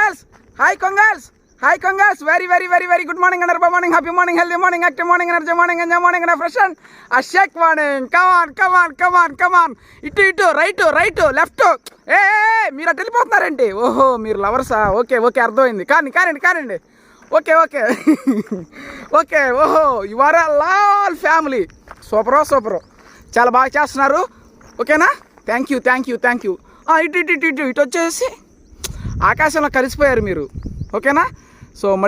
కొంగల్స్, hi కొంగల్స్, very very very very good morning and అర్బా morning, happy morning, healthy morning, active morning, energy morning, enjoy morning, freshen అషేక్ morning. Come on ఇటు right left. ఏ మీరు అటు వెళ్ళిపోతున్నారేంటి? ఓహో మీరు లవర్సా? ఓకే అర్థమైంది. కానివ్వండి. ఓకే ఓహో you are Lal family. Super చాలా బాగా చేస్తున్నారు. ఓకేనా? Thank you. ఇటు వచ్చేసి ఆకాశంలో కలిసిపోయారు మీరు. ఓకేనా? సో మళ్ళీ